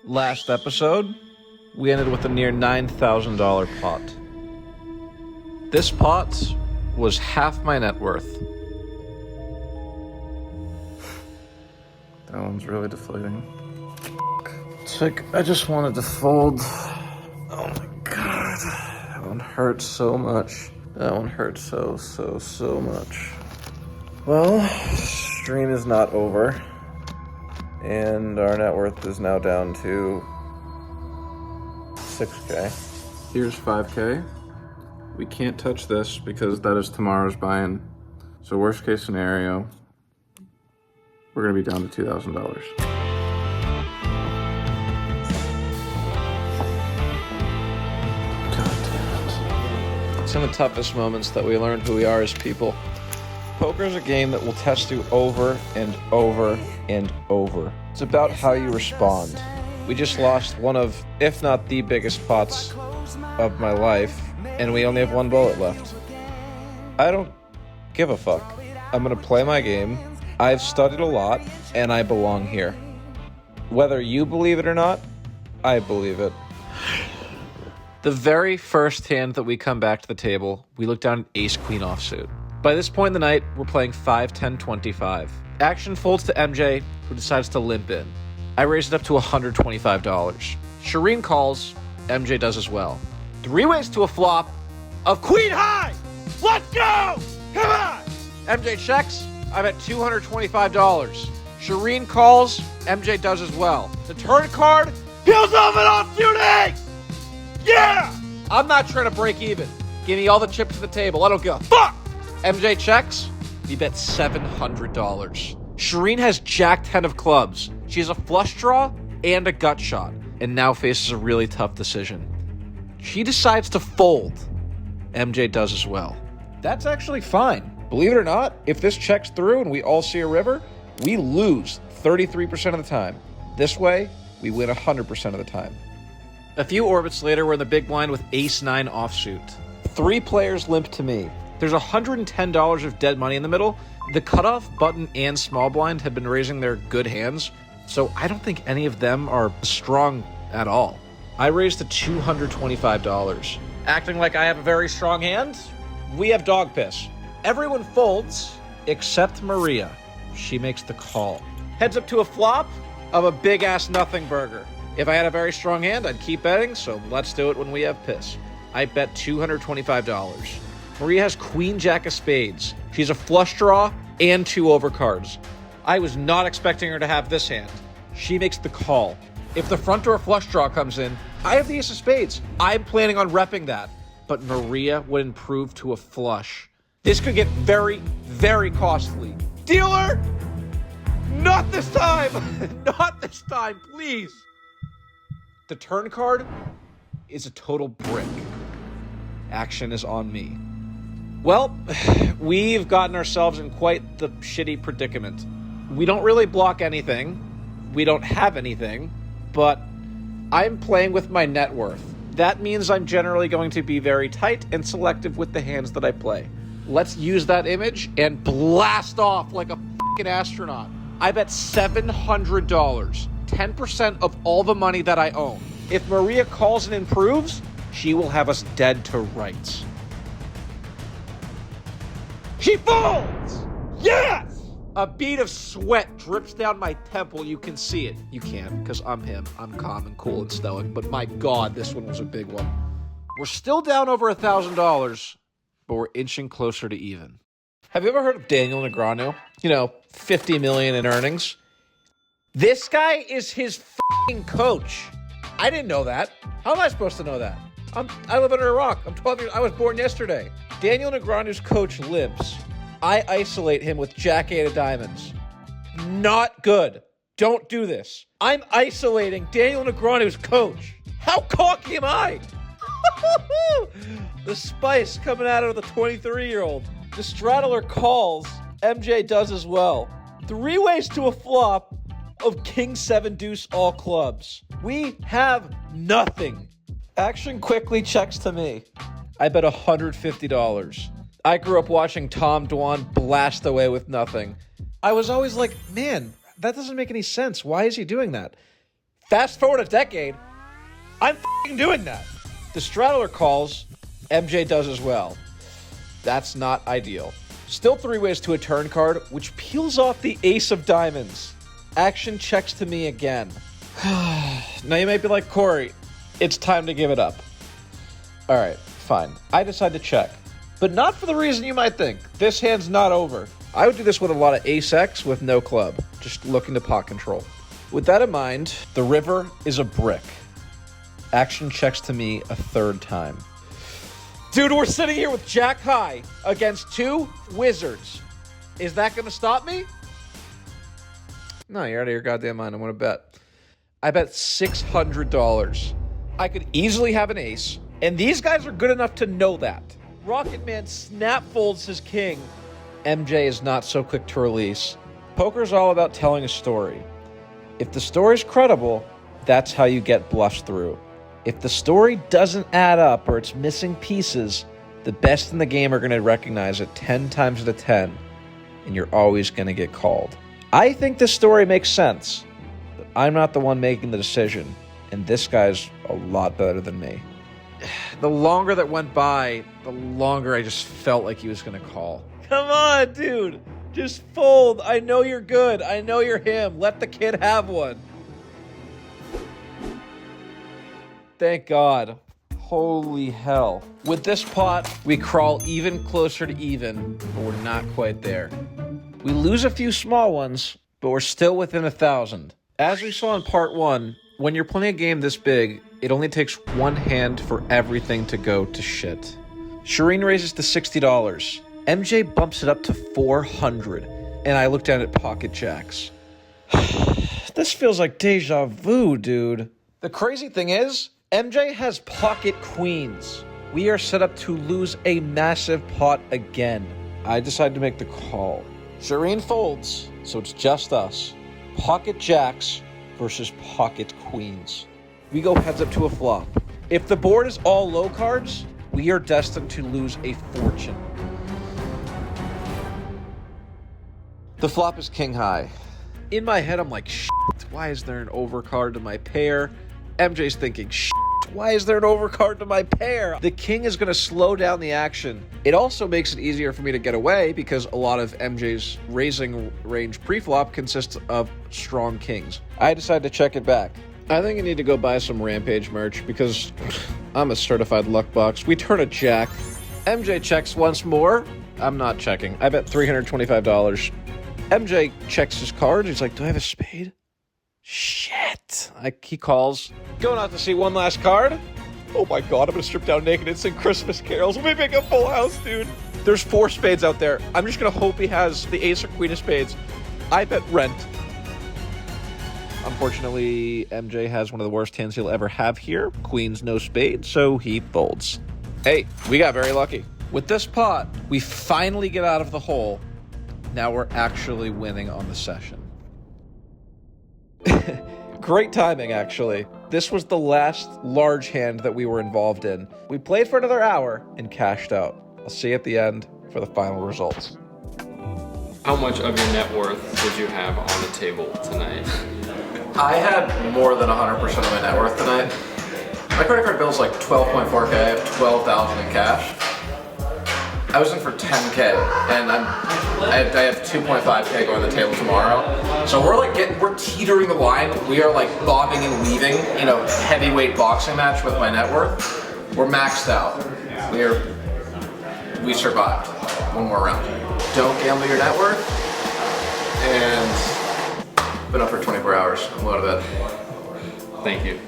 Last episode, we ended with a near $9,000 pot. This pot was half my net worth. That one's really deflating. It's like, I just wanted to fold. Oh my god. That one hurts so much. That one hurts so much. Well, stream is not over. And our net worth is now down to 6K. Here's 5K. We can't touch this because that is tomorrow's buy-in. So worst case scenario, we're gonna be down to $2,000. God damn it. It's in the toughest moments that we learn who we are as people. Poker is a game that will test you over and over and over. It's about how you respond. We just lost one of, if not the biggest pots of my life, and we only have one bullet left. I don't give a fuck. I'm gonna play my game. I've studied a lot, and I belong here. Whether you believe it or not, I believe it. The very first hand that we come back to the table, we look down at ace-queen offsuit. By this point in the night, we're playing 5-10-25. Action folds to MJ, who decides to limp in. I raise it up to $125. Shireen calls, MJ does as well. 3 ways to a flop of queen high! Let's go! Come on! MJ checks, I'm at $225. Shireen calls, MJ does as well. The turn card, peels off an offsuit ace! Yeah! I'm not trying to break even. Give me all the chips to the table, I don't give a fuck! MJ checks, we bet $700. Shireen has jack 10 of clubs. She has a flush draw and a gut shot, and now faces a really tough decision. She decides to fold. MJ does as well. That's actually fine. Believe it or not, if this checks through and we all see a river, we lose 33% of the time. This way, we win 100% of the time. A few orbits later, we're in the big blind with ace-9 offsuit. 3 players limp to me. There's $110 of dead money in the middle. The cutoff, button, and small blind have been raising their good hands, so I don't think any of them are strong at all. I raised to $225. Acting like I have a very strong hand, we have dog piss. Everyone folds except Maria. She makes the call. Heads up to a flop of a big-ass nothing burger. If I had a very strong hand, I'd keep betting, so let's do it when we have piss. I bet $225. Maria has queen jack of spades. She's a flush draw and 2 overcards. I was not expecting her to have this hand. She makes the call. If the front door flush draw comes in, I have the ace of spades. I'm planning on repping that. But Maria would improve to a flush. This could get very, very costly. Dealer! Not this time! Not this time, please! The turn card is a total brick. Action is on me. Well, we've gotten ourselves in quite the shitty predicament. We don't really block anything. We don't have anything. But I'm playing with my net worth. That means I'm generally going to be very tight and selective with the hands that I play. Let's use that image and blast off like a fucking astronaut. I bet $700. 10% of all the money that I own. If Maria calls and improves, she will have us dead to rights. She folds! Yes! A bead of sweat drips down my temple. You can see it. You can't, because I'm him. I'm calm and cool and stoic. But my God, this one was a big one. We're still down over $1,000, but we're inching closer to even. Have you ever heard of Daniel Negreanu? You know, 50 million in earnings. This guy is his fucking coach. I didn't know that. How am I supposed to know that? I live under a rock. I'm 12 years. I was born yesterday. Daniel Negreanu's coach limps. I isolate him with Jack 8 of diamonds. Not good. Don't do this. I'm isolating Daniel Negreanu's coach. How cocky am I? The spice coming out of the 23-year-old. The straddler calls. MJ does as well. 3 ways to a flop of King 7 deuce all clubs. We have nothing. Action quickly checks to me. I bet $150. I grew up watching Tom Dwan blast away with nothing. I was always like, man, that doesn't make any sense. Why is he doing that? Fast forward a decade, I'm f***ing doing that. The straddler calls, MJ does as well. That's not ideal. Still 3 ways to a turn card, which peels off the ace of diamonds. Action checks to me again. Now you might be like, Corey, it's time to give it up. All right, fine. I decide to check, but not for the reason you might think. This hand's not over. I would do this with a lot of ace-X with no club, just looking to pot control. With that in mind, the river is a brick. Action checks to me a 3rd time. Dude, we're sitting here with Jack High against 2 wizards. Is that going to stop me? No, you're out of your goddamn mind. I'm going to bet. I bet $600. I could easily have an ace, and these guys are good enough to know that. Rocket Man snap folds his king. MJ is not so quick to release. Poker's all about telling a story. If the story's credible, that's how you get bluffs through. If the story doesn't add up or it's missing pieces, the best in the game are going to recognize it 10 times out of 10, and you're always going to get called. I think this story makes sense, but I'm not the one making the decision, and this guy's a lot better than me. The longer that went by, the longer I just felt like he was going to call. Come on, dude. Just fold. I know you're good. I know you're him. Let the kid have one. Thank God. Holy hell. With this pot, we crawl even closer to even, but we're not quite there. We lose a few small ones, but we're still within 1,000. As we saw in part 1, when you're playing a game this big, it only takes one hand for everything to go to shit. Shireen raises to $60. MJ bumps it up to $400, and I look down at pocket jacks. This feels like deja vu, dude. The crazy thing is, MJ has pocket queens. We are set up to lose a massive pot again. I decide to make the call. Shireen folds, so it's just us. Pocket jacks versus pocket queens. We go heads up to a flop. If the board is all low cards, we are destined to lose a fortune. The flop is king high. In my head, I'm like, shit, why is there an overcard to my pair? MJ's thinking, shit, why is there an overcard to my pair? The king is going to slow down the action. It also makes it easier for me to get away because a lot of MJ's raising range pre-flop consists of strong kings. I decide to check it back. I think I need to go buy some Rampage merch because I'm a certified luck box. We turn a jack. MJ checks once more. I'm not checking. I bet $325. MJ checks his card. He's like, do I have a spade? Shit. He calls. Going out to see one last card. Oh my God, I'm going to strip down naked and sing Christmas carols. We make a full house, dude. There's 4 spades out there. I'm just going to hope he has the ace or queen of spades. I bet rent. Unfortunately, MJ has one of the worst hands he'll ever have here. Queens, no spades, so he folds. Hey, we got very lucky. With this pot, we finally get out of the hole. Now we're actually winning on the session. Great timing, actually. This was the last large hand that we were involved in. We played for another hour and cashed out. I'll see you at the end for the final results. How much of your net worth did you have on the table tonight? I had more than 100% of my net worth tonight. My credit card bill is like 12.4K. I have 12,000 in cash. I was in for 10K, and I have 2.5K going on the table tomorrow. So we're teetering the line. We are like bobbing and weaving, heavyweight boxing match with my net worth. We're maxed out. We survived. One more round. Don't gamble your net worth. And been up for 24 hours. I'm out of bed. Thank you.